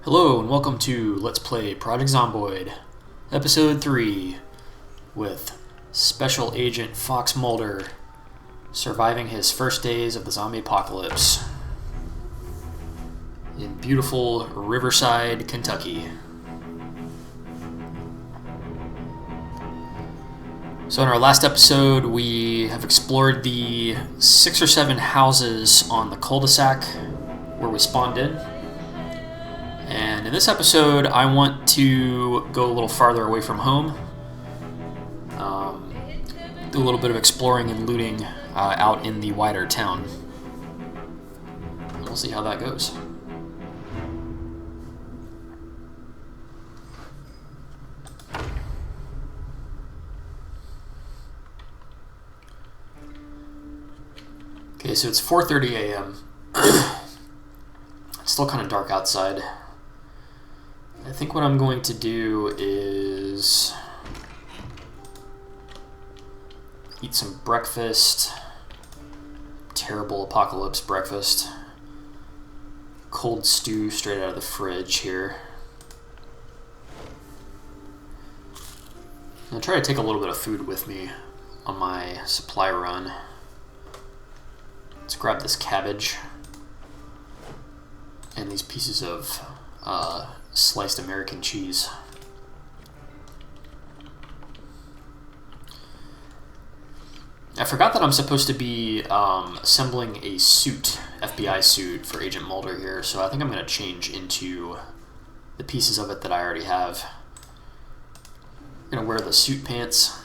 Hello and welcome to Let's Play Project Zomboid, Episode 3, with Special Agent Fox Mulder surviving his first days of the zombie apocalypse in beautiful Riverside, Kentucky. So in our last episode, we have explored the 6 or 7 houses on the cul-de-sac where we spawned in. And in this episode, I want to go a little farther away from home, do a little bit of exploring and looting out in the wider town. And we'll see how that goes. Okay, so it's 4:30 a.m. It's still kind of dark outside. I think what I'm going to do is eat some breakfast. Terrible apocalypse breakfast. Cold stew straight out of the fridge here. I'm going to try to take a little bit of food with me on my supply run. Let's grab this cabbage and these pieces of sliced American cheese. I forgot that I'm supposed to be assembling a suit, FBI suit for Agent Mulder here, so I think I'm going to change into the pieces of it that I already have. I'm going to wear the suit pants.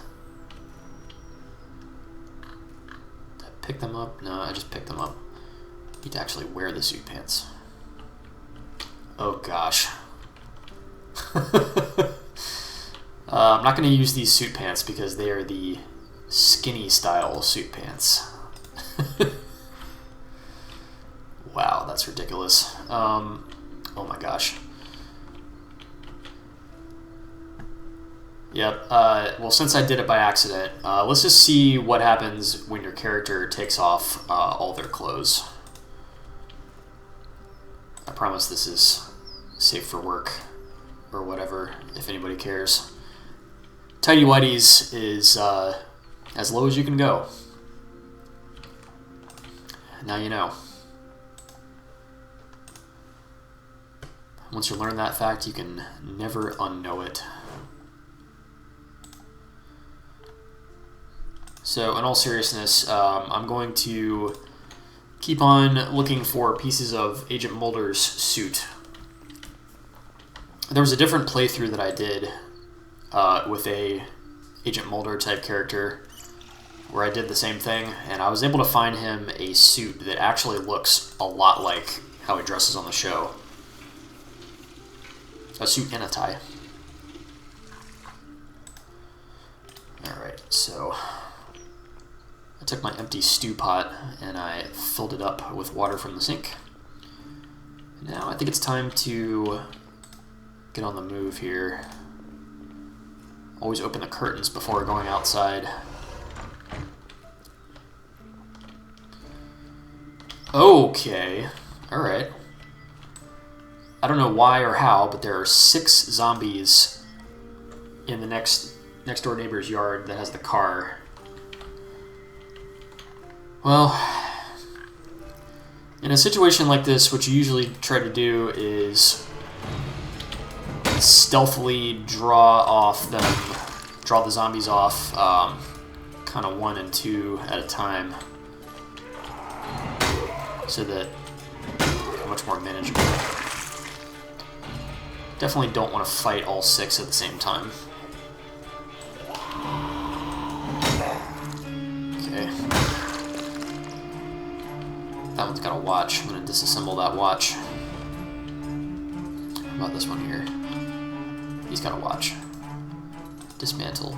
Did I pick them up? No, I just picked them up. I need to actually wear the suit pants. Oh gosh. I'm not going to use these suit pants because they are the skinny style suit pants. Wow, that's ridiculous. Oh my gosh. Yep, well, since I did it by accident, let's just see what happens when your character takes off all their clothes. I promise this is safe for work or whatever, if anybody cares. Tidy Whities is as low as you can go. Now you know. Once you learn that fact, you can never unknow it. So, in all seriousness, I'm going to keep on looking for pieces of Agent Mulder's suit. There was a different playthrough that I did with a Agent Mulder type character where I did the same thing, and I was able to find him a suit that actually looks a lot like how he dresses on the show. A suit and a tie. Alright, so I took my empty stew pot and I filled it up with water from the sink. Now I think it's time to get on the move here. Always open the curtains before going outside. Okay, alright. I don't know why or how, but there are 6 zombies in the next door neighbor's yard that has the car. Well, in a situation like this, what you usually try to do is stealthily draw the zombies off, kind of 1 and 2 at a time, so that they're much more manageable. Definitely don't want to fight all 6 at the same time. Okay. That one's got a watch. I'm going to disassemble that watch. How about this one here? He's got a watch. Dismantle.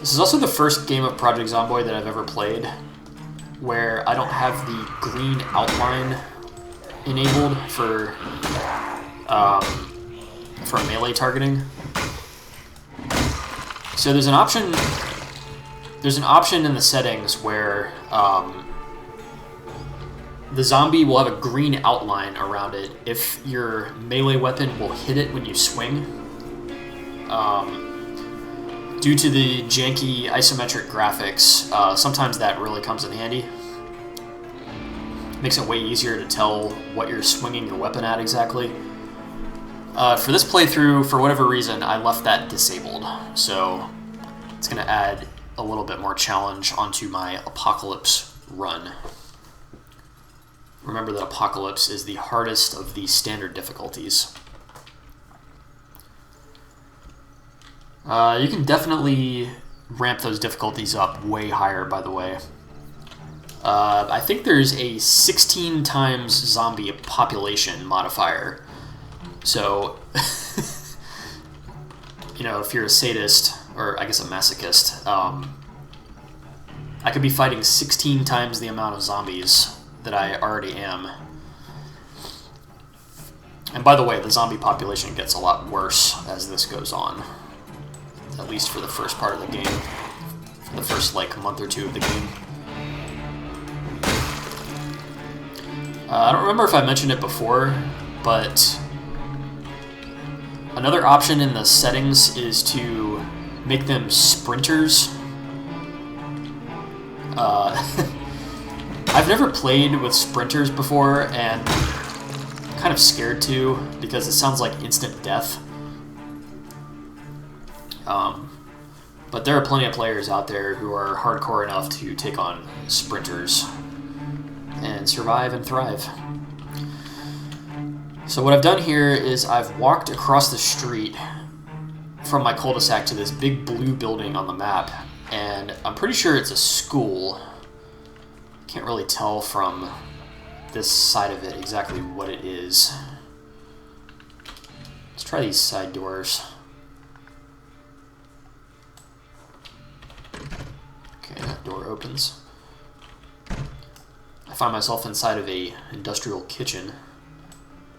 This is also the first game of Project Zomboid that I've ever played where I don't have the green outline enabled for melee targeting. So there's an option. There's an option in the settings where the zombie will have a green outline around it if your melee weapon will hit it when you swing. Due to the janky isometric graphics, sometimes that really comes in handy. Makes it way easier to tell what you're swinging your weapon at exactly. For this playthrough, for whatever reason, I left that disabled, so it's going to add a little bit more challenge onto my Apocalypse run. Remember that Apocalypse is the hardest of the standard difficulties. You can definitely ramp those difficulties up way higher, by the way. I think there's a 16 times zombie population modifier. So, you know, if you're a sadist, or I guess a masochist, I could be fighting 16 times the amount of zombies that I already am. And by the way, the zombie population gets a lot worse as this goes on. At least for the first part of the game. For the first, like, month or two of the game. I don't remember if I mentioned it before, but another option in the settings is to make them sprinters. I've never played with sprinters before, and I'm kind of scared to, because it sounds like instant death. But there are plenty of players out there who are hardcore enough to take on sprinters and survive and thrive. So what I've done here is I've walked across the street from my cul-de-sac to this big blue building on the map, and I'm pretty sure it's a school. Can't really tell from this side of it exactly what it is. Let's try these side doors. Okay, that door opens. I find myself inside of a industrial kitchen.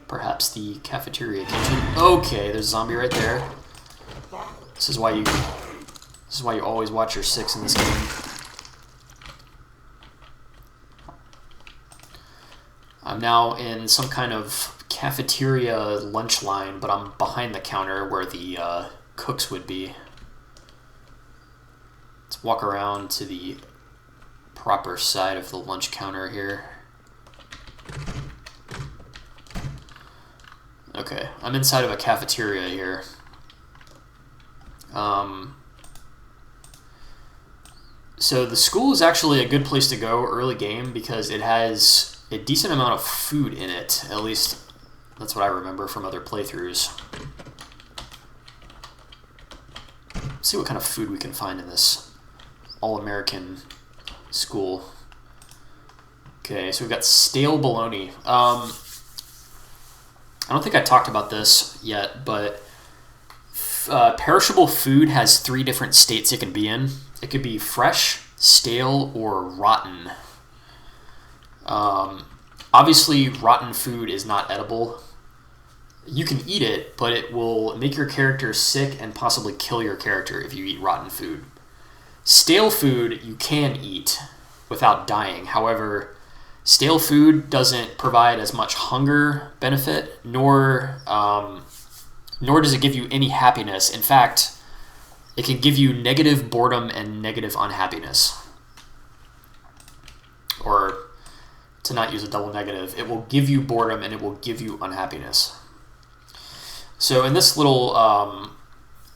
Perhaps the cafeteria kitchen. Okay, there's a zombie right there. This is why you always watch your 6 in this game. I'm now in some kind of cafeteria lunch line, but I'm behind the counter where the cooks would be. Let's walk around to the proper side of the lunch counter here. Okay, I'm inside of a cafeteria here. So the school is actually a good place to go early game because it has a decent amount of food in it. At least that's what I remember from other playthroughs. Let's see what kind of food we can find in this all-American school. Okay, so we've got stale bologna. I don't think I talked about this yet, but perishable food has 3 different states it can be in. It could be fresh, stale, or rotten. Obviously, rotten food is not edible. You can eat it, but it will make your character sick and possibly kill your character if you eat rotten food. Stale food you can eat without dying. However, stale food doesn't provide as much hunger benefit, nor does it give you any happiness. In fact, it can give you negative boredom and negative unhappiness. Or, to not use a double negative, it will give you boredom and it will give you unhappiness. So in this little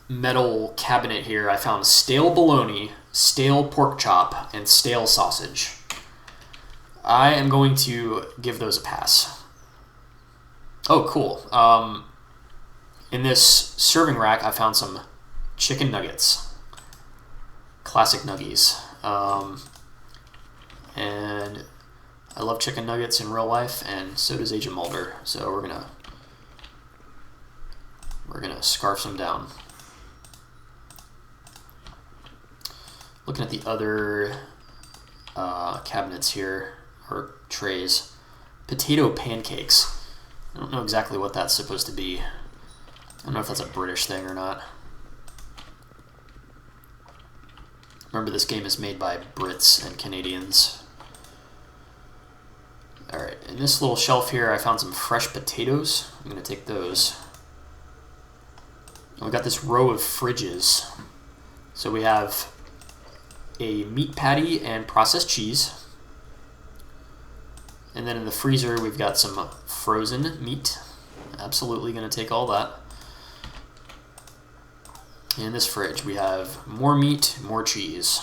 metal cabinet here, I found stale bologna, stale pork chop, and stale sausage. I am going to give those a pass. Oh, cool. In this serving rack, I found some chicken nuggets. Classic nuggies. And I love chicken nuggets in real life, and so does Agent Mulder. So we're gonna scarf some down. Looking at the other cabinets here, or trays. Potato pancakes. I don't know exactly what that's supposed to be. I don't know if that's a British thing or not. Remember, this game is made by Brits and Canadians. Alright, in this little shelf here, I found some fresh potatoes. I'm going to take those. And we got this row of fridges. So we have a meat patty and processed cheese. And then in the freezer, we've got some frozen meat. Absolutely going to take all that. In this fridge, we have more meat, more cheese.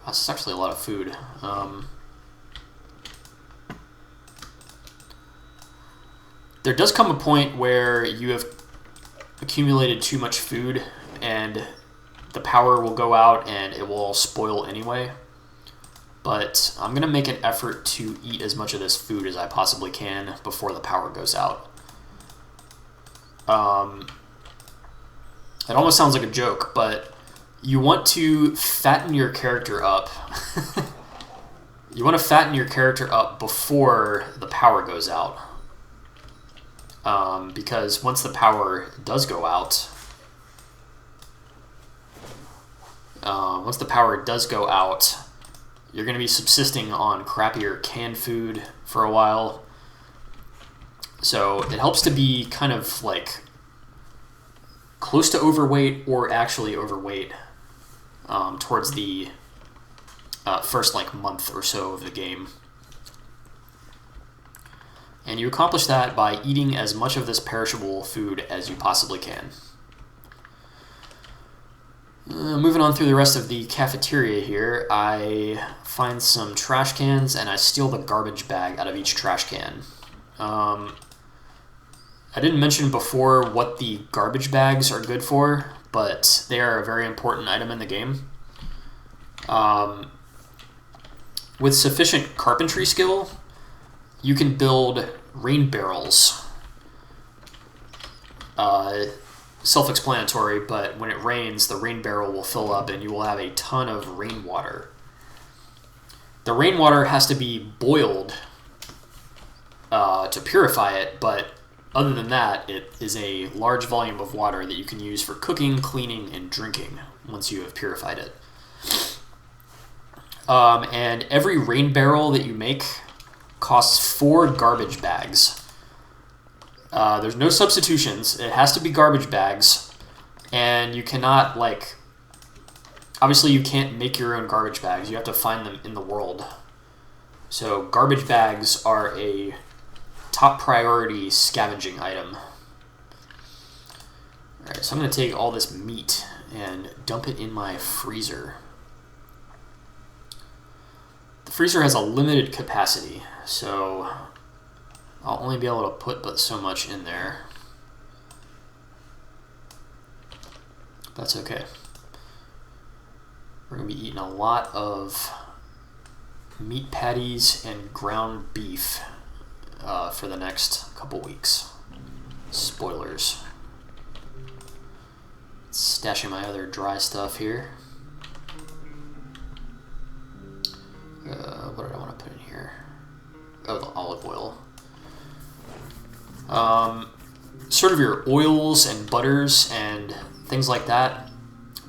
That's actually a lot of food. There does come a point where you have accumulated too much food and the power will go out and it will spoil anyway. But I'm going to make an effort to eat as much of this food as I possibly can before the power goes out. It almost sounds like a joke, but you want to fatten your character up. You want to fatten your character up before the power goes out. Because once the power does go out, you're going to be subsisting on crappier canned food for a while. So it helps to be kind of like close to overweight or actually overweight towards the first like month or so of the game. And you accomplish that by eating as much of this perishable food as you possibly can. Moving on through the rest of the cafeteria here, I find some trash cans and I steal the garbage bag out of each trash can. I didn't mention before what the garbage bags are good for, but they are a very important item in the game. With sufficient carpentry skill, you can build rain barrels. Self-explanatory, but when it rains, the rain barrel will fill up and you will have a ton of rainwater. The rainwater has to be boiled to purify it, but other than that, it is a large volume of water that you can use for cooking, cleaning, and drinking once you have purified it. And every rain barrel that you make costs 4 garbage bags. There's no substitutions. It has to be garbage bags, and you cannot, like, obviously you can't make your own garbage bags. You have to find them in the world. So garbage bags are a top priority scavenging item. Alright, so I'm going to take all this meat and dump it in my freezer. The freezer has a limited capacity, so I'll only be able to put but so much in there. That's okay. We're going to be eating a lot of meat patties and ground beef for the next couple weeks. Spoilers. Stashing my other dry stuff here. What did I want to put in here? Oh, the olive oil. Sort of your oils and butters and things like that.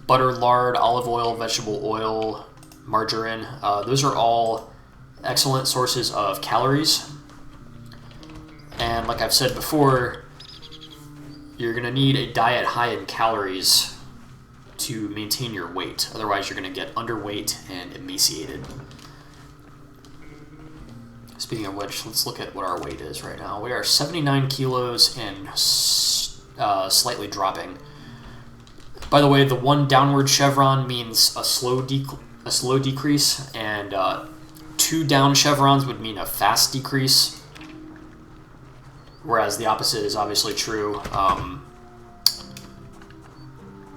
Butter, lard, olive oil, vegetable oil, margarine. Those are all excellent sources of calories. And like I've said before, you're going to need a diet high in calories to maintain your weight. Otherwise, you're going to get underweight and emaciated. Speaking of which, let's look at what our weight is right now. We are 79 kilos and slightly dropping. By the way, the one downward chevron means a slow decrease, and 2 down chevrons would mean a fast decrease. Whereas the opposite is obviously true.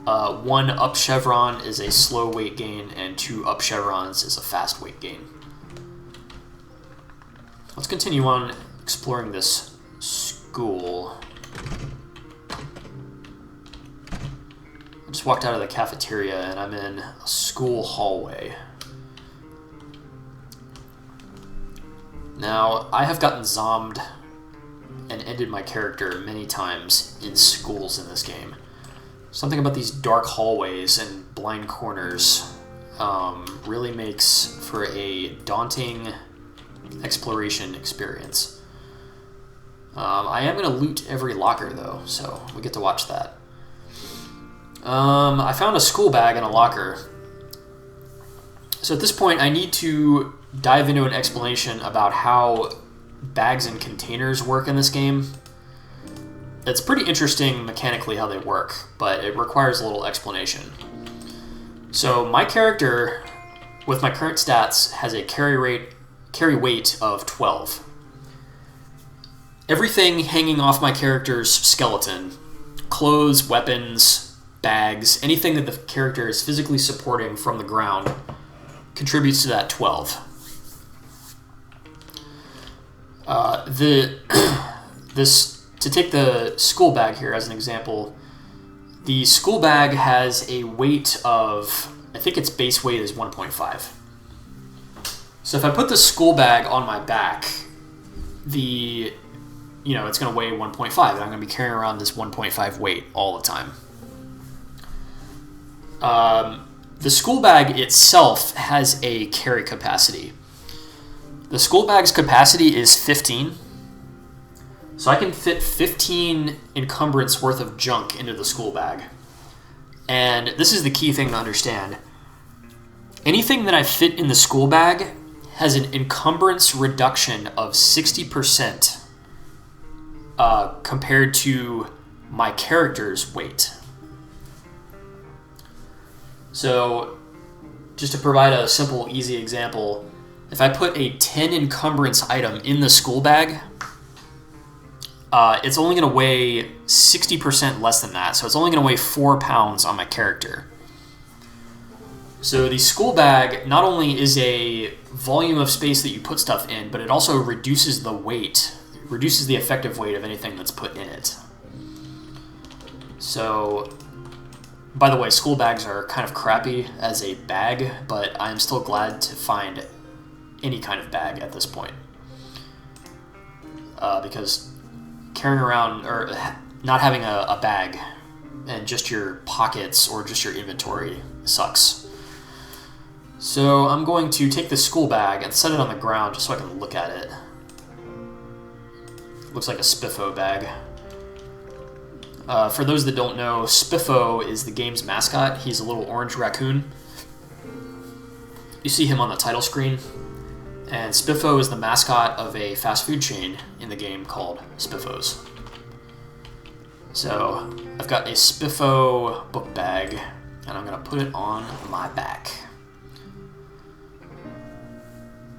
1 up chevron is a slow weight gain, and 2 up chevrons is a fast weight gain. Let's continue on exploring this school. I just walked out of the cafeteria and I'm in a school hallway. Now, I have gotten zombed and ended my character many times in schools in this game. Something about these dark hallways and blind corners really makes for a daunting exploration experience. I am going to loot every locker, though, so we get to watch that. I found a school bag in a locker. So at this point, I need to dive into an explanation about how bags and containers work in this game. It's pretty interesting mechanically how they work, but it requires a little explanation. So my character, with my current stats, has a carry weight of 12. Everything hanging off my character's skeleton, clothes, weapons, bags, anything that the character is physically supporting from the ground, contributes to that 12. To take the school bag here as an example, the school bag has a weight of, I think its base weight is 1.5. So if I put the school bag on my back, it's going to weigh 1.5, and I'm going to be carrying around this 1.5 weight all the time. The school bag itself has a carry capacity. The school bag's capacity is 15. So I can fit 15 encumbrance worth of junk into the school bag. And this is the key thing to understand. Anything that I fit in the school bag has an encumbrance reduction of 60% compared to my character's weight. So just to provide a simple, easy example, if I put a 10 encumbrance item in the school bag, it's only going to weigh 60% less than that, so it's only going to weigh 4 pounds on my character. So the school bag not only is a volume of space that you put stuff in, but it also reduces the weight, reduces the effective weight of anything that's put in it. So, by the way, school bags are kind of crappy as a bag, but I'm still glad to find any kind of bag at this point. Because carrying around, or not having a bag and just your pockets or just your inventory sucks. So I'm going to take the school bag and set it on the ground just so I can look at it. Looks like a Spiffo bag. For those that don't know, Spiffo is the game's mascot. He's a little orange raccoon. You see him on the title screen. And Spiffo is the mascot of a fast food chain in the game called Spiffos. So I've got a Spiffo book bag, and I'm going to put it on my back.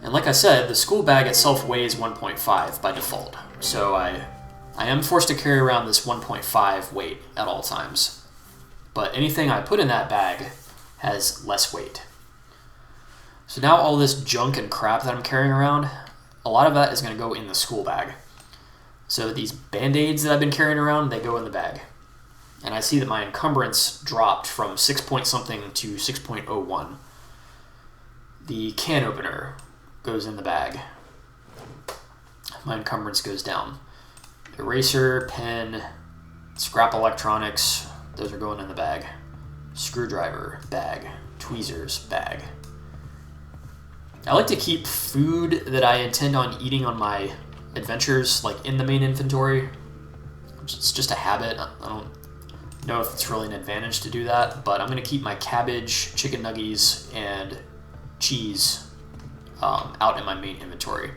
And like I said, the school bag itself weighs 1.5 by default. So I am forced to carry around this 1.5 weight at all times. But anything I put in that bag has less weight. So now all this junk and crap that I'm carrying around, a lot of that is going to go in the school bag. So these Band-Aids that I've been carrying around, they go in the bag. And I see that my encumbrance dropped from 6 point something to 6.01. The can opener goes in the bag. My encumbrance goes down. Eraser, pen, scrap electronics, those are going in the bag. Screwdriver, bag. Tweezers, bag. I like to keep food that I intend on eating on my adventures, like in the main inventory. It's just a habit. I don't know if it's really an advantage to do that, but I'm going to keep my cabbage, chicken nuggies, and cheese out in my main inventory.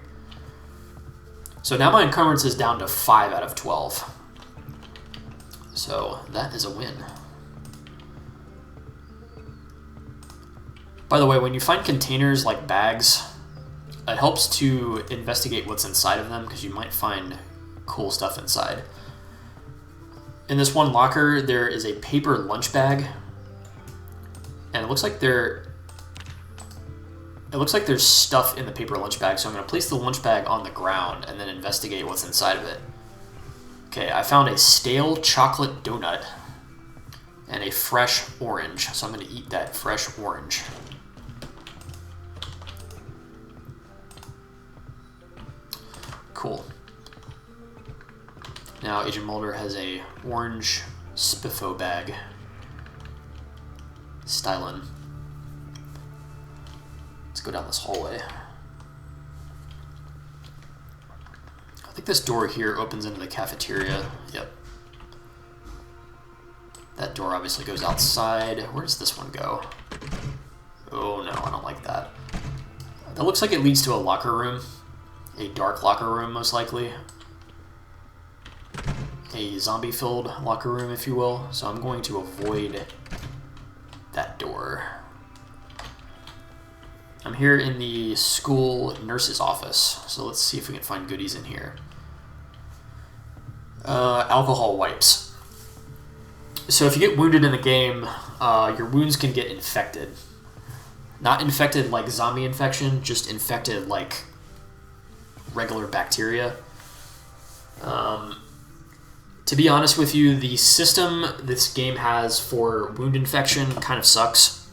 So now my encumbrance is down to 5 out of 12. So that is a win. By the way, when you find containers like bags, it helps to investigate what's inside of them because you might find cool stuff inside. In this one locker, there is a paper lunch bag, and it looks like there's stuff in the paper lunch bag. So I'm going to place the lunch bag on the ground and then investigate what's inside of it. Okay, I found a stale chocolate donut and a fresh orange, so I'm going to eat that fresh orange. Cool. Now Agent Mulder has a orange Spiffo bag Stylen. Let's go down this hallway. I think this door here opens into the cafeteria. Yep. That door obviously goes outside. Where does this one go? Oh no, I don't like that. That looks like it leads to a locker room. A dark locker room, most likely. A zombie-filled locker room, if you will. So I'm going to avoid that door. I'm here in the school nurse's office, so let's see if we can find goodies in here. Alcohol wipes. So if you get wounded in the game, your wounds can get infected. Not infected like zombie infection, just infected like regular bacteria. To be honest with you, the system this game has for wound infection kind of sucks.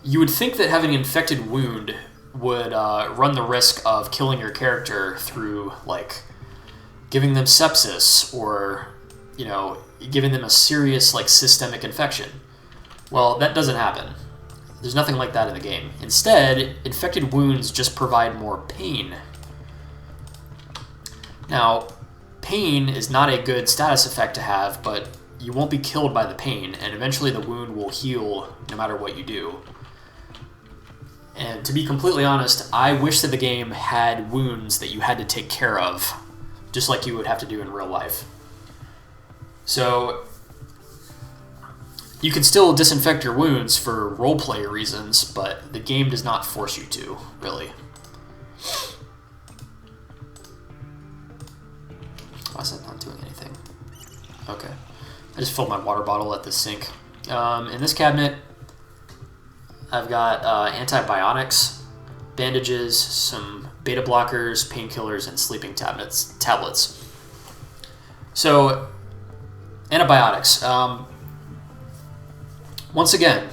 You would think that having an infected wound would run the risk of killing your character through, like, giving them sepsis or, you know, giving them a serious, like, systemic infection. Well, that doesn't happen. There's nothing like that in the game. Instead, infected wounds just provide more pain. Now, pain is not a good status effect to have, but you won't be killed by the pain, and eventually the wound will heal no matter what you do. And to be completely honest, I wish that the game had wounds that you had to take care of, just like you would have to do in real life. So, you can still disinfect your wounds for roleplay reasons, but the game does not force you to, really. Why is that not doing anything? Okay. I just filled my water bottle at the sink. In this cabinet, I've got antibiotics, bandages, some beta blockers, painkillers, and sleeping tablets. So, antibiotics. Once again,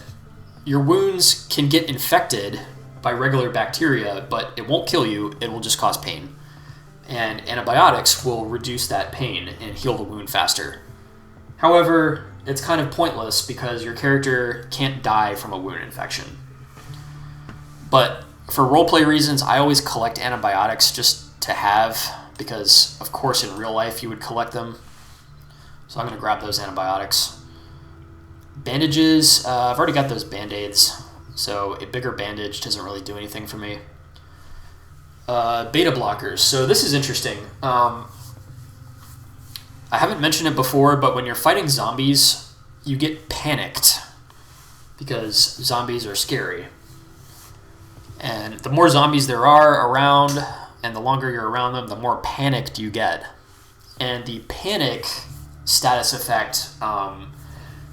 your wounds can get infected by regular bacteria, but it won't kill you, it will just cause pain. And antibiotics will reduce that pain and heal the wound faster. However, it's kind of pointless because your character can't die from a wound infection. But for roleplay reasons, I always collect antibiotics just to have, because of course in real life you would collect them. So I'm going to grab those antibiotics. Bandages, I've already got those band-aids, so a bigger bandage doesn't really do anything for me. Beta blockers. So this is interesting. I haven't mentioned it before, but when you're fighting zombies, you get panicked because zombies are scary. And the more zombies there are around, and the longer you're around them, the more panicked you get. And the panic status effect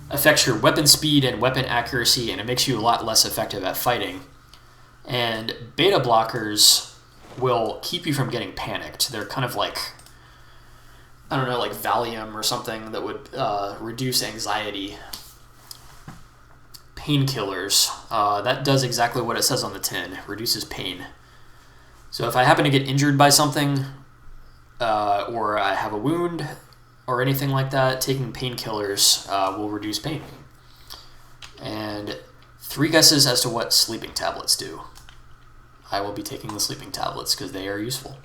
affects your weapon speed and weapon accuracy, and it makes you a lot less effective at fighting. And beta blockers will keep you from getting panicked. They're kind of like, I don't know, like Valium or something that would reduce anxiety. Painkillers. That does exactly what it says on the tin. Reduces pain. So if I happen to get injured by something, or I have a wound, or anything like that, taking painkillers will reduce pain. And 3 guesses as to what sleeping tablets do. I will be taking the sleeping tablets because they are useful.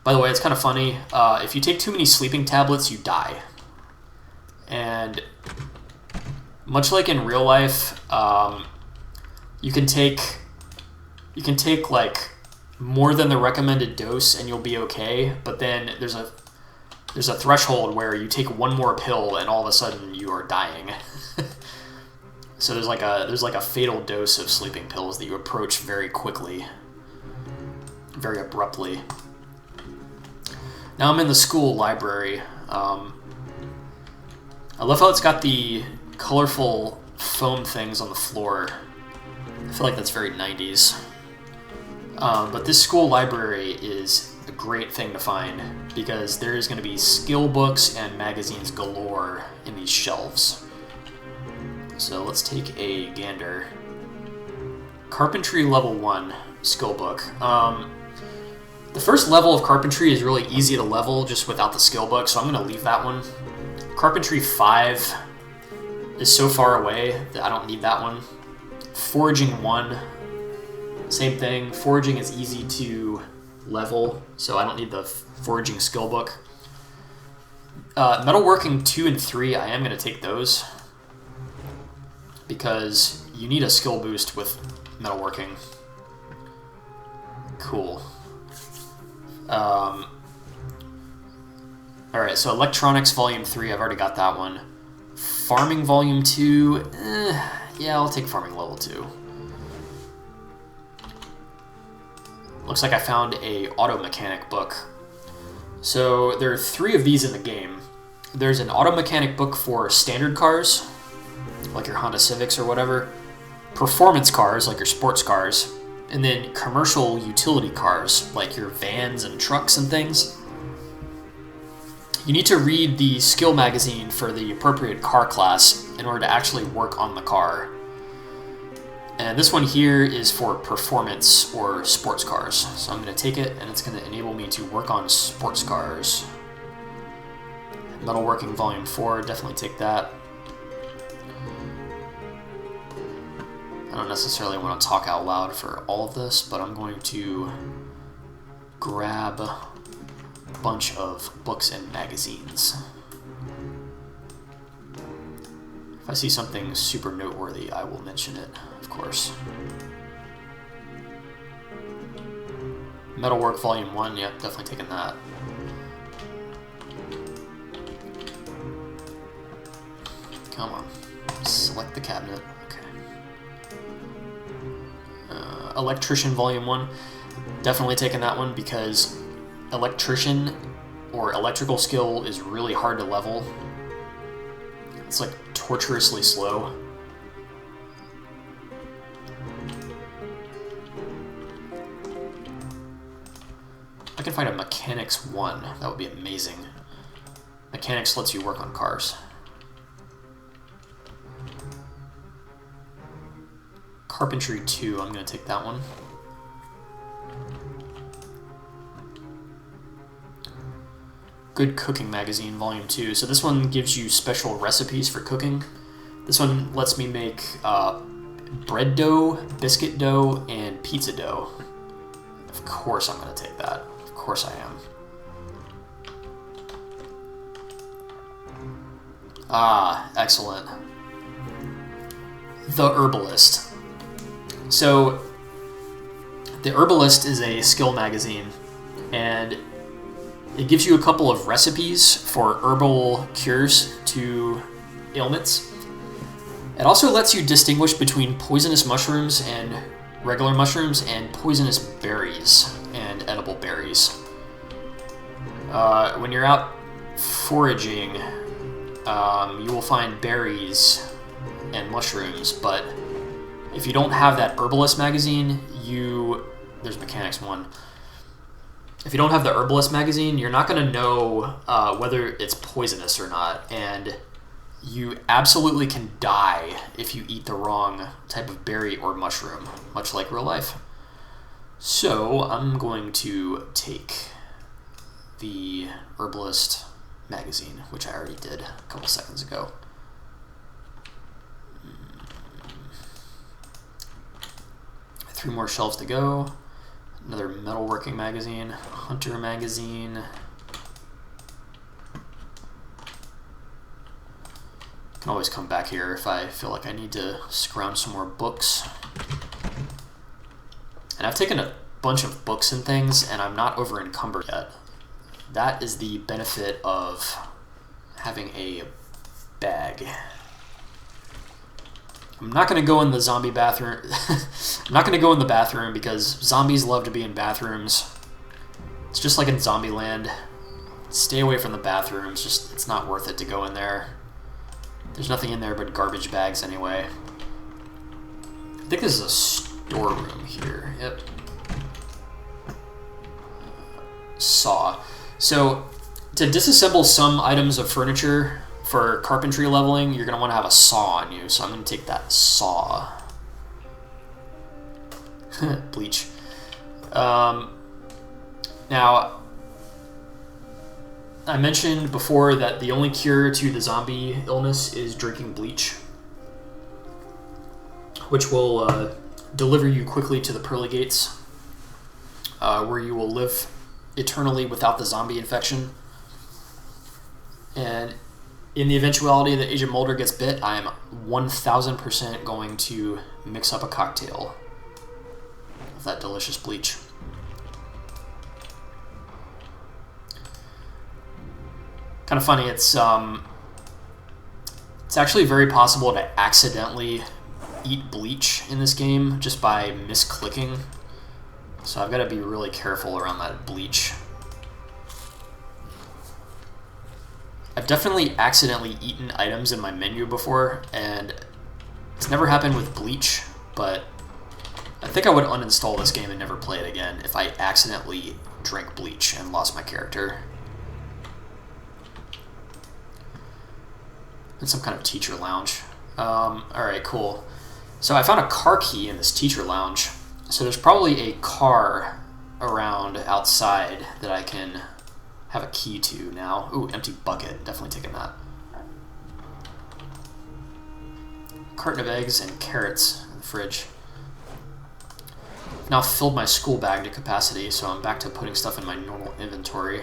By the way, it's kind of funny. If you take too many sleeping tablets, you die. And much like in real life, you can take like more than the recommended dose and you'll be okay. But then there's a threshold where you take one more pill and all of a sudden you are dying. So there's like a fatal dose of sleeping pills that you approach very quickly, very abruptly. Now I'm in the school library. I love how it's got the colorful foam things on the floor. I feel like that's very 90s. But this school library is a great thing to find because there's going to be skill books and magazines galore in these shelves. So let's take a gander. Carpentry level 1 skill book. The first level of carpentry is really easy to level just without the skill book, so I'm going to leave that one. Carpentry 5 is so far away that I don't need that one. Foraging 1, same thing. Foraging is easy to level, so I don't need the foraging skill book. Metalworking 2 and 3, I am going to take those because you need a skill boost with metalworking. Cool. Alright, so Electronics Volume 3, I've already got that one. Farming Volume 2, yeah, I'll take Farming Level 2. Looks like I found a auto mechanic book. So there are 3 of these in the game. There's an auto mechanic book for standard cars, like your Honda Civics or whatever, performance cars, like your sports cars, and then commercial utility cars, like your vans and trucks and things. You need to read the skill magazine for the appropriate car class in order to actually work on the car. And this one here is for performance or sports cars. So I'm going to take it and it's going to enable me to work on sports cars. Metalworking Volume 4, definitely take that. I don't necessarily want to talk out loud for all of this, but I'm going to grab a bunch of books and magazines. If I see something super noteworthy, I will mention it, of course. Metalwork Volume 1, yep, definitely taking that. Come on. Select the cabinet. Okay. Electrician Volume 1, definitely taking that one because electrician or electrical skill is really hard to level. It's like torturously slow. I can find a Mechanics 1. That would be amazing. Mechanics lets you work on cars. Carpentry 2, I'm going to take that one. Good Cooking Magazine, Volume 2. So this one gives you special recipes for cooking. This one lets me make bread dough, biscuit dough, and pizza dough. Of course I'm going to take that. Of course I am. Ah, excellent. The Herbalist. So, the Herbalist is a skill magazine, and it gives you a couple of recipes for herbal cures to ailments. It also lets you distinguish between poisonous mushrooms and regular mushrooms and poisonous berries and edible berries. When you're out foraging, you will find berries and mushrooms, but if you don't have that Herbalist magazine, there's Mechanics 1. If you don't have the Herbalist magazine, you're not going to know whether it's poisonous or not, and you absolutely can die if you eat the wrong type of berry or mushroom, much like real life. So I'm going to take the Herbalist magazine, which I already did a couple seconds ago. 3 more shelves to go. Another metalworking magazine, Hunter magazine. Can always come back here if I feel like I need to scrounge some more books. And I've taken a bunch of books and things, and I'm not over encumbered yet. That is the benefit of having a bag. I'm not going to go in the zombie bathroom. I'm not going to go in the bathroom because zombies love to be in bathrooms. It's just like in Zombieland. Stay away from the bathrooms. It's not worth it to go in there. There's nothing in there but garbage bags anyway. I think this is a storeroom here. Yep. Saw. So, to disassemble some items of furniture for carpentry leveling, you're going to want to have a saw on you, so I'm going to take that saw. Bleach. Now, I mentioned before that the only cure to the zombie illness is drinking bleach, which will deliver you quickly to the pearly gates, where you will live eternally without the zombie infection. And in the eventuality that Agent Mulder gets bit, I am 1000% going to mix up a cocktail of that delicious bleach. Kind of funny, it's actually very possible to accidentally eat bleach in this game just by misclicking. So I've got to be really careful around that bleach. I've definitely accidentally eaten items in my menu before, and it's never happened with bleach, but I think I would uninstall this game and never play it again if I accidentally drank bleach and lost my character. In some kind of teacher lounge. Alright, cool. So I found a car key in this teacher lounge. So there's probably a car around outside that I can have a key to now. Ooh, empty bucket. Definitely taking that. Carton of eggs and carrots in the fridge. I've now filled my school bag to capacity, so I'm back to putting stuff in my normal inventory.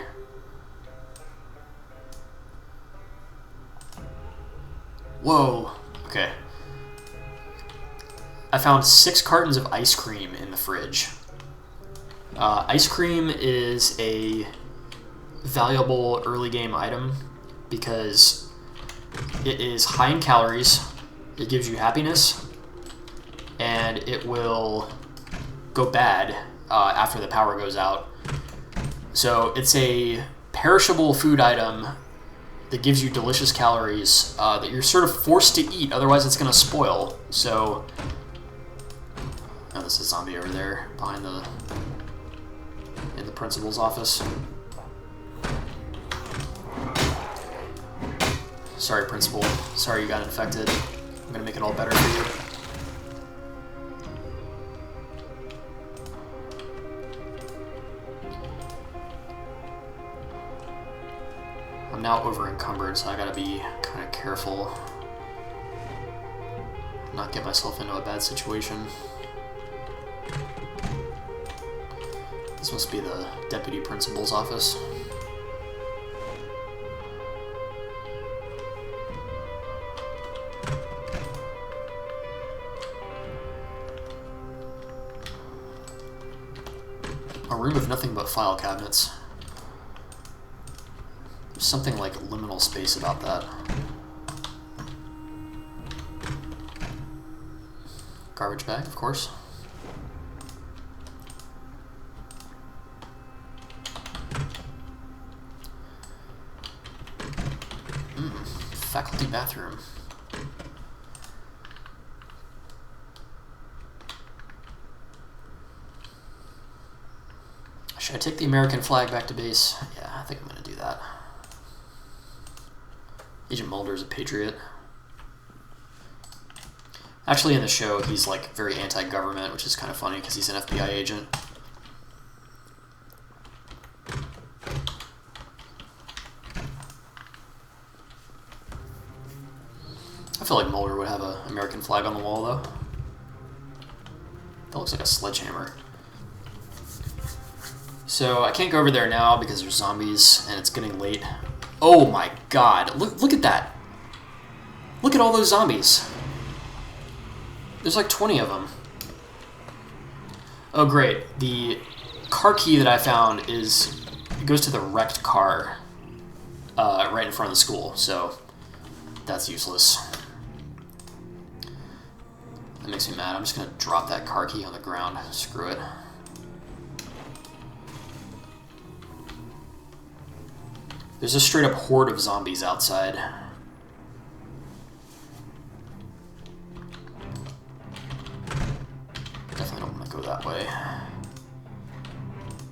Whoa. Okay. I found 6 cartons of ice cream in the fridge. Ice cream is a valuable early game item because it is high in calories, it gives you happiness, and it will go bad after the power goes out. So it's a perishable food item that gives you delicious calories that you're sort of forced to eat, otherwise it's going to spoil. So, oh, there's a zombie over there behind in the principal's office. Sorry, principal. Sorry you got infected. I'm going to make it all better for you. I'm now over encumbered, so I gotta be kind of careful, not get myself into a bad situation. This must be the deputy principal's office. A room with nothing but file cabinets. There's something like liminal space about that. Garbage bag, of course. Faculty bathroom. Should I take the American flag back to base? Yeah, I think I'm going to do that. Agent Mulder is a patriot. Actually, in the show, he's like very anti-government, which is kind of funny because he's an FBI agent. I feel like Mulder would have an American flag on the wall, though. That looks like a sledgehammer. So I can't go over there now because there's zombies and it's getting late. Oh my god, look at that. Look at all those zombies. There's like 20 of them. Oh great, the car key that I found it goes to the wrecked car right in front of the school, so that's useless. That makes me mad. I'm just gonna drop that car key on the ground. Screw it. There's a straight up horde of zombies outside. Definitely don't want to go that way.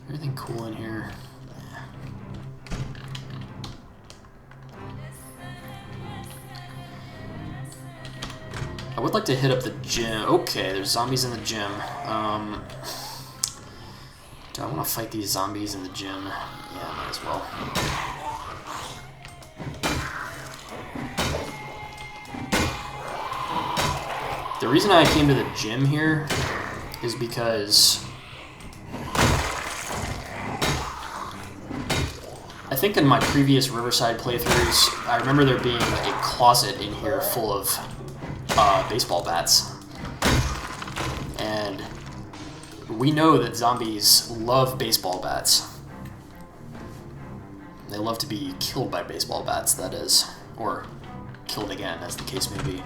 Anything cool in here? I would like to hit up the gym. Okay, there's zombies in the gym. Do I want to fight these zombies in the gym? Yeah, might as well. The reason I came to the gym here is because I think in my previous Riverside playthroughs, I remember there being a closet in here full of baseball bats. And we know that zombies love baseball bats. They love to be killed by baseball bats, that is. Or killed again, as the case may be.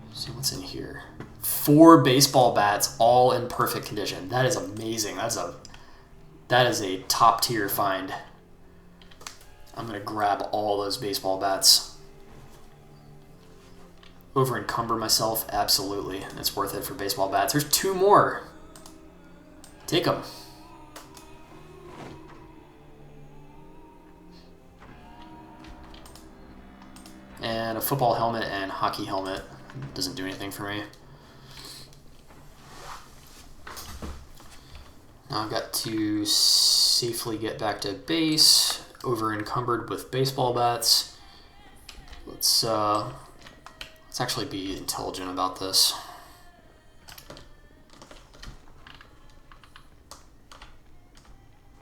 Let's see what's in here. 4 baseball bats, all in perfect condition. That is amazing. That is a top tier find. I'm gonna grab all those baseball bats. Over encumber myself, absolutely. It's worth it for baseball bats. There's 2 more. Take them. And a football helmet and hockey helmet. Doesn't do anything for me. Now I've got to safely get back to base, over encumbered with baseball bats. Let's actually be intelligent about this.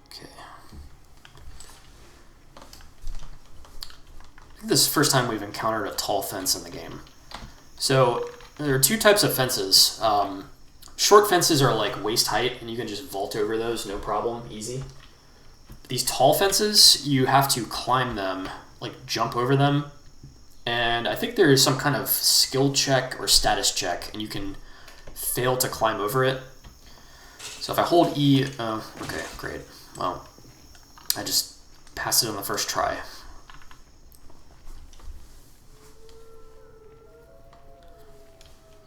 Okay. I think this is the first time we've encountered a tall fence in the game. So there are 2 types of fences. Short fences are like waist height, and you can just vault over those, no problem, easy. These tall fences, you have to climb them, like jump over them, and I think there is some kind of skill check or status check, and you can fail to climb over it. So if I hold E, okay, great. Well, I just passed it on the first try.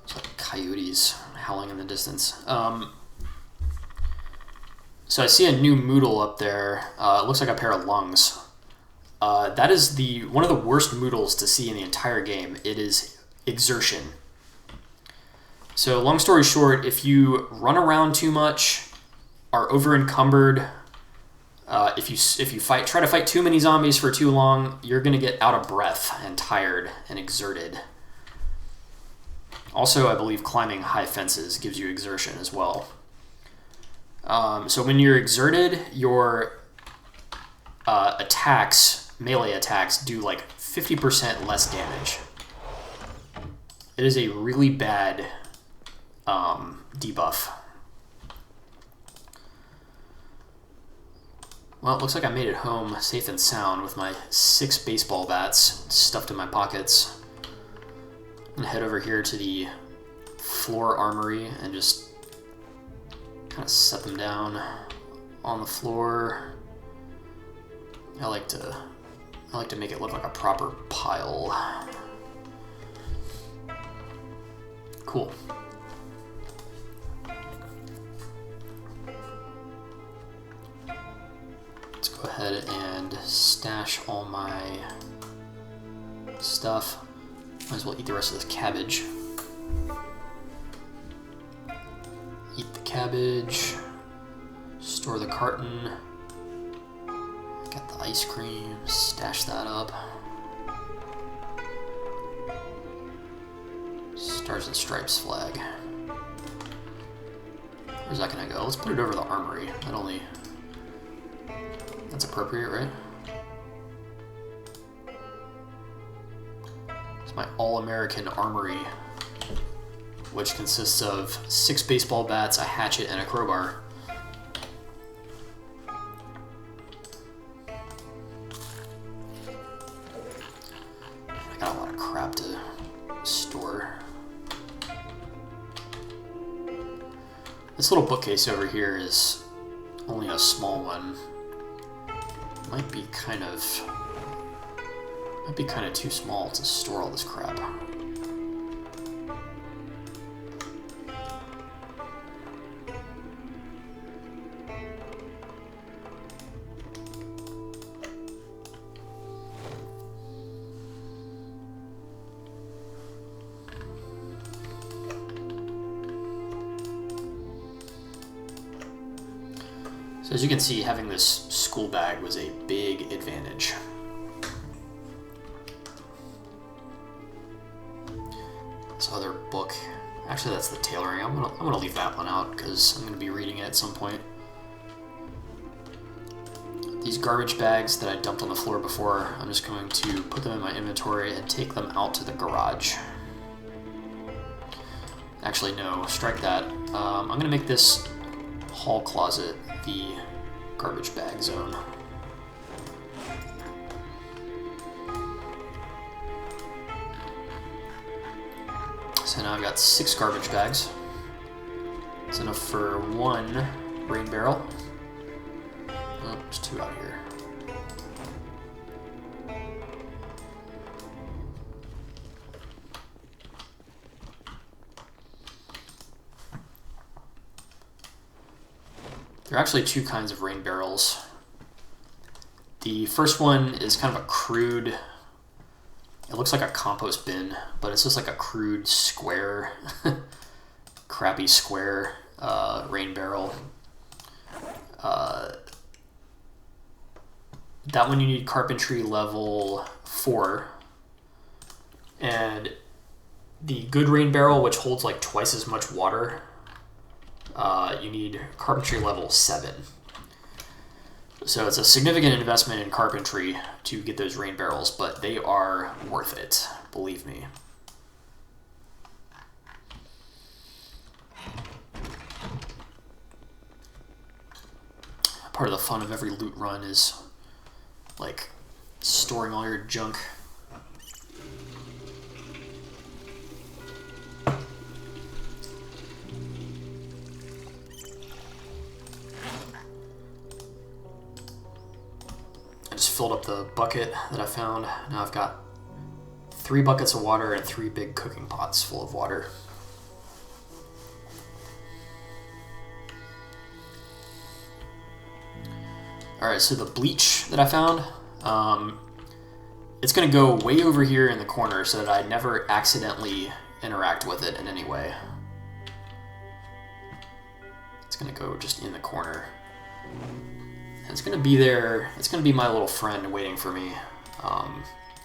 It's like coyotes howling in the distance. So I see a new Moodle up there. It looks like a pair of lungs. That is one of the worst Moodles to see in the entire game. It is exertion. So long story short, if you run around too much, are over encumbered, if you try to fight too many zombies for too long, you're gonna get out of breath and tired and exerted. Also, I believe climbing high fences gives you exertion as well. So when you're exerted, your melee attacks, do like 50% less damage. It is a really bad debuff. Well, it looks like I made it home safe and sound with my 6 baseball bats stuffed in my pockets. I'm gonna head over here to the floor armory and just kind of set them down on the floor. I like to make it look like a proper pile. Cool. Let's go ahead and stash all my stuff. Might as well eat the rest of this cabbage. Eat the cabbage. Store the carton. Got the ice cream. Stash that up. Stars and Stripes flag. Where's that gonna go? Let's put it over the armory. That's appropriate, right? It's my all-American armory, which consists of 6 baseball bats, a hatchet, and a crowbar. I got a lot of crap to store. This little bookcase over here is only a small one. Might be kind of too small to store all this crap. So as you can see, having this school bag was a big advantage. This other book. Actually, that's the tailoring. I'm gonna leave that one out because I'm gonna be reading it at some point. These garbage bags that I dumped on the floor before, I'm just going to put them in my inventory and take them out to the garage. Actually, no, strike that. I'm gonna make this hall closet the garbage bag zone. So now I've got 6 garbage bags. It's enough for 1 rain barrel. Oh, there's 2 out here. There are actually 2 kinds of rain barrels. The first one is kind of a crude, it looks like a compost bin, but it's just like a crude square, crappy square rain barrel. That one you need carpentry level 4. And the good rain barrel, which holds like twice as much water, you need carpentry level 7. So it's a significant investment in carpentry to get those rain barrels, but they are worth it, believe me. Part of the fun of every loot run is like storing all your junk. I just filled up the bucket that I found. Now I've got 3 buckets of water and 3 big cooking pots full of water. Alright, so the bleach that I found, it's going to go way over here in the corner so that I never accidentally interact with it in any way. It's going to go just in the corner. And it's going to be there, it's going to be my little friend waiting for me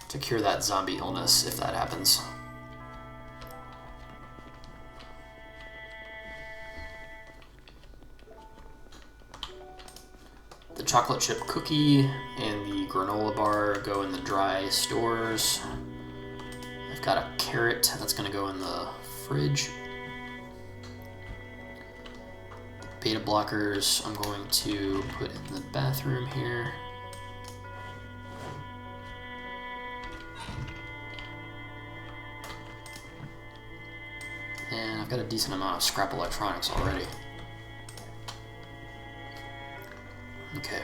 to cure that zombie illness if that happens. The chocolate chip cookie and the granola bar go in the dry stores. I've got a carrot that's going to go in the fridge. The beta blockers I'm going to put in the bathroom here. And I've got a decent amount of scrap electronics already. Okay.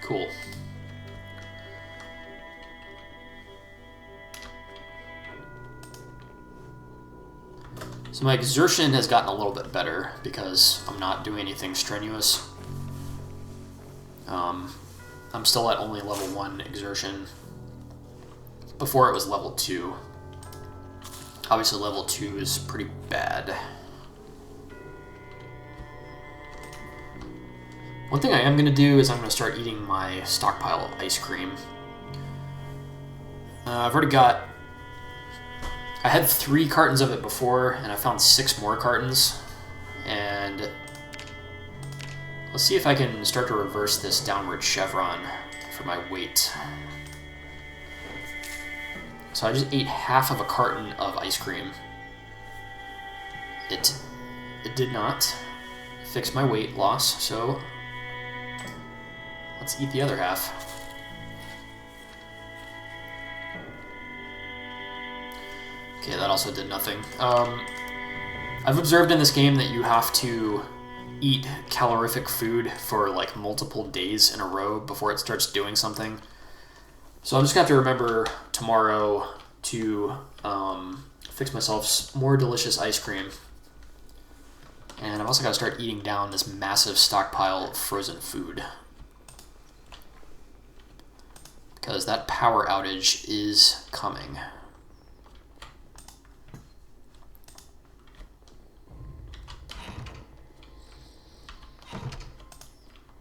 Cool. So my exertion has gotten a little bit better because I'm not doing anything strenuous. I'm still at only level 1 exertion. Before it was level 2. Obviously level 2 is pretty bad. One thing I am going to do is I'm going to start eating my stockpile of ice cream. I've already got... I had 3 cartons of it before, and I found 6 more cartons. And let's see if I can start to reverse this downward chevron for my weight. So I just ate half of a carton of ice cream. It did not fix my weight loss, so... let's eat the other half. Okay, that also did nothing. I've observed in this game that you have to eat calorific food for like multiple days in a row before it starts doing something. So I'm just going to have to remember tomorrow to fix myself more delicious ice cream. And I've also got to start eating down this massive stockpile of frozen food. Because that power outage is coming.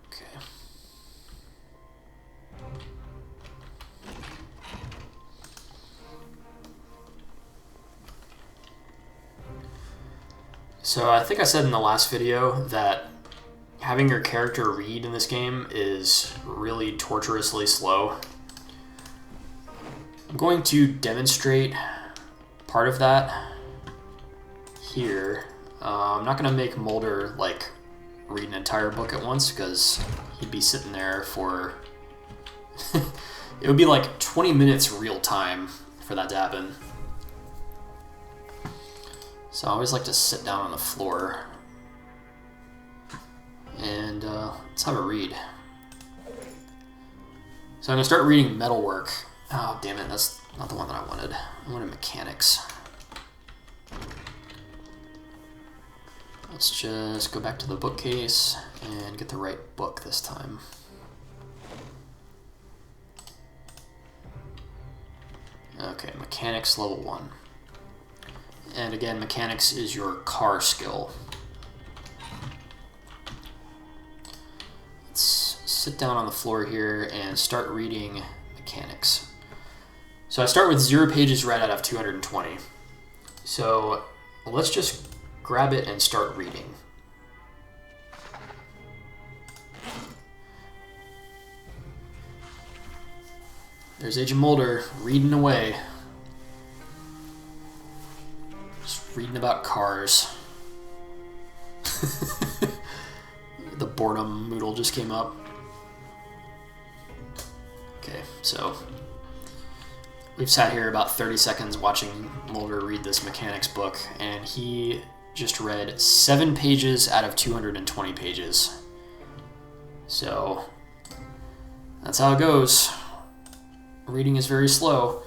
Okay. So I think I said in the last video that having your character read in this game is really torturously slow. I'm going to demonstrate part of that here. I'm not going to make Mulder like read an entire book at once because he'd be sitting there for it would be like 20 minutes real time for that to happen. So I always like to sit down on the floor and let's have a read. So I'm going to start reading Metalwork. Oh, damn it, that's not the one that I wanted. I wanted Mechanics. Let's just go back to the bookcase and get the right book this time. Okay, Mechanics level 1. And again, Mechanics is your car skill. Let's sit down on the floor here and start reading Mechanics. So I start with 0 pages read out of 220. So let's just grab it and start reading. There's Agent Mulder reading away. Just reading about cars. The boredom moodle just came up. Okay, so we've sat here about 30 seconds watching Mulder read this Mechanics book, and he just read 7 pages out of 220 pages. So that's how it goes. Reading is very slow.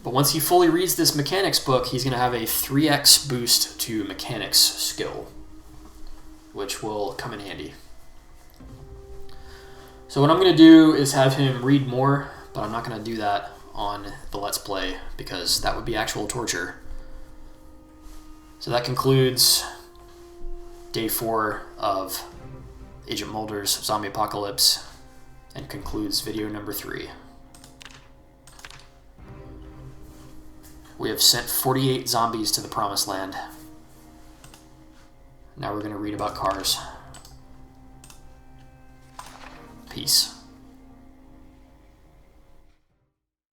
But once he fully reads this Mechanics book, he's going to have a 3x boost to Mechanics skill, which will come in handy. So what I'm going to do is have him read more, but I'm not going to do that on the Let's Play because that would be actual torture. So that concludes day 4 of Agent Mulder's Zombie Apocalypse and concludes video number 3. We have sent 48 zombies to the Promised Land. Now we're going to read about cars. Peace.